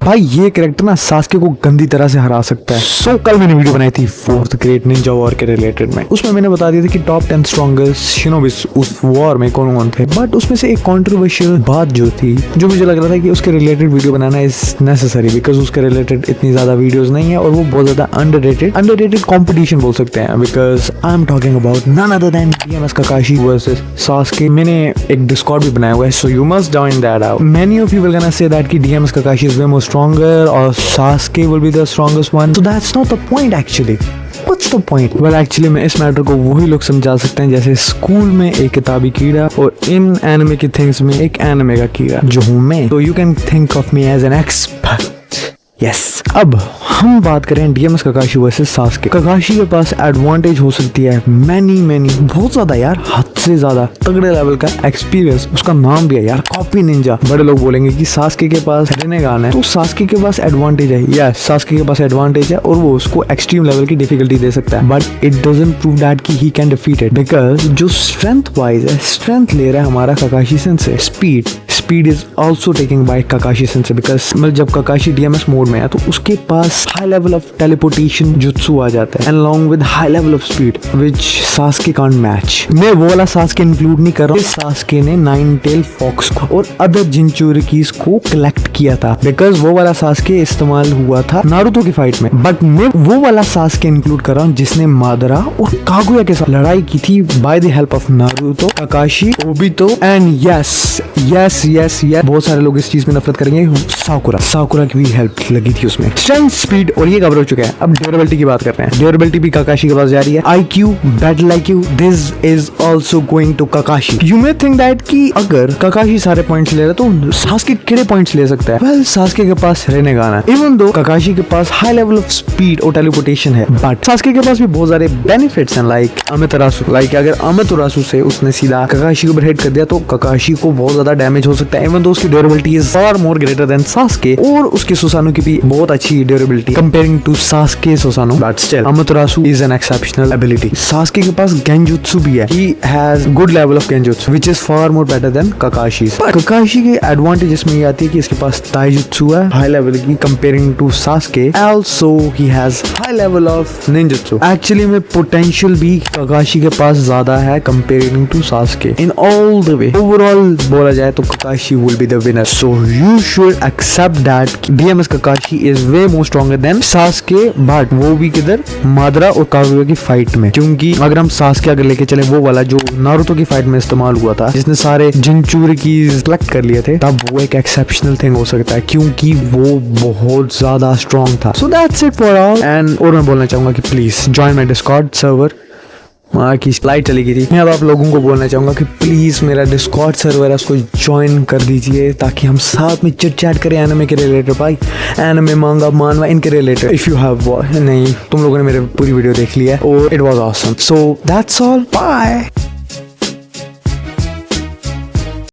भाई ये कैरेक्टर ना सास्के को गंदी तरह से हरा सकता है। सो कल मैंने वीडियो बनाई थी 4th ग्रेट निंजा वॉर के रिलेटेड में। उसमें मैंने बता दिया था कि टॉप 10 स्ट्रॉन्गेस्ट शिनोबिस उस वॉर में कौन कौन थे। बट उसमें से एक कंट्रोवर्शियल बात जो थी, जो मुझे लग रहा था कि उसके related video banana is necessary, because उसके रिलेटेड इतनी ज्यादा वीडियोस नहीं है और वो बहुत ज्यादा अंडररेटेड कंपटीशन बोल सकते हैं। Because I am talking about none other than DMS Kakashi versus Sasuke. मैंने एक डिस्कॉर्ड भी बनाया हुआ है, so you must join that out. Many of you will gonna say that कि DMS Kakashi is way more stronger or Sasuke will be the strongest one. So that's not the point actually. What's the point? Well actually मैं इस matter को वही लोग समझा सकते हैं जैसे स्कूल में एक किताबी कीड़ा और इन एनिमे की थिंग्स में एक एनिमे का कीड़ा जो हूँ मैं। So you can think of me as an expert. Yes. अब हम बात करें डीएमएस काकाशी वर्सेस सास्के। काकाशी के पास एडवांटेज हो सकती है मैनी बहुत ज्यादा यार, हद से ज्यादा तगड़े लेवल का एक्सपीरियंस। उसका नाम भी है यार कॉपी निंजा। बड़े लोग बोलेंगे कि सास्के के पास रेनेगान है, तो सास्के के पास एडवांटेज है। यस, सास्के के पास एडवांटेज है और वो उसको एक्सट्रीम लेवल की डिफिकल्टी दे सकता है। But it doesn't prove that कि he can defeat it, because जो स्ट्रेंथ वाइज है, स्ट्रेंथ ले रहा है हमारा Kakashi sensei. Speed is also taking by Kakashi sensei, because मतलब जब काकाशी डीएमएस मोड में है तो उसके पास high level of teleportation jutsu आ जाता है and along with high level of speed which Sasuke can't match. मैं वो वाला सास्के इंक्लूड नहीं कर रहा हूँ। सास्के ने नाइन टेल फॉक्स को और अदर जिंचुरिकीज को कलेक्ट किया था, बिकॉज वो वाला सास्के इस्तेमाल हुआ था नारुतो की फाइट में। बट मैं वो वाला सास्के इंक्लूड कर रहा हूँ जिसने मादरा और कागुया के साथ लड़ाई की थी by the help of Naruto, काकाशी, Obito and yes बहुत सारे लोग इस चीज में नफरत करेंगे, साकुरा की भी हेल्प लगी थी उसमें। स्ट्रेंथ, स्पीड और ये कवर हो चुका है। अब ड्यूरेबिलिटी की बात करते हैं। ड्यूरेबिलिटी भी काकाशी के पास जा रही है। IQ, battle IQ, this is also going to Kakashi. You may think that कि अगर काकाशी सारे पॉइंट्स ले रहा तो सास्के कितने पॉइंट्स ले सकता है। वेल, सास्के के पास रेनेगान है, इवन दो काकाशी के पास हाई लेवल ऑफ स्पीड और टेलीपोर्टेशन है, बट सास्के के पास भी बहुत सारे बेनिफिट्स हैं। लाइक अमेतरासु, लाइक अगर अमेतरासु से उसने सीधा काकाशी को हिट कर दिया तो काकाशी को बहुत ज्यादा डैमेज हो सकता है, इवन दो उसकी durability is far more greater than Sasuke. और उसके सुसानु की भी बहुत अच्छी durability comparing to Sasuke Susanoo, but still Amaterasu is an exceptional ability. Sasuke के पास गेंजुत्सु भी है, he has good level of genjutsu which is far more better than Kakashi. Kakashi की एडवांटेज इसमें ये आती है कि इसके पास ताइजुत्सु है हाई लेवल की comparing to Sasuke, also he has high level of ninjutsu. Actually में पोटेंशियल भी काकाशी के पास ज्यादा है comparing to Sasuke in all the way. Overall बोला जाए तो Kakashi will be the winner, so you should accept that DMS Kakashi is way more stronger than Sasuke, but वो भी किधर, मादरा और कागुया की फाइट में। क्योंकि अगर हम सास्के अगर लेके चले वो वाला जो नारुतो की फाइट में इस्तेमाल हुआ था जिसने सारे जिंचुरिकीज कलेक्ट कर लिए थे, तब वो एक एक्सेप्शनल थिंग हो सकता है क्योंकि वो बहुत ज्यादा स्ट्रॉन्ग था। So that's it for all. And और मैं बोलना चाहूंगा कि please join my Discord server. वहाँ की फ्लाइट चली गई थी। मैं अब आप लोगों को बोलना चाहूंगा कि प्लीज मेरा डिस्कॉर्ड सर्वर है उसको ज्वाइन कर दीजिए ताकि हम साथ में चिट चैट करें एनिमे के रिलेटेड। भाई एनिमे, मांगा, मानवा इनके रिलेटेड। इफ यू हैव नहीं, तुम लोगों ने मेरे पूरी वीडियो देख ली है और it was awesome. So that's all, bye.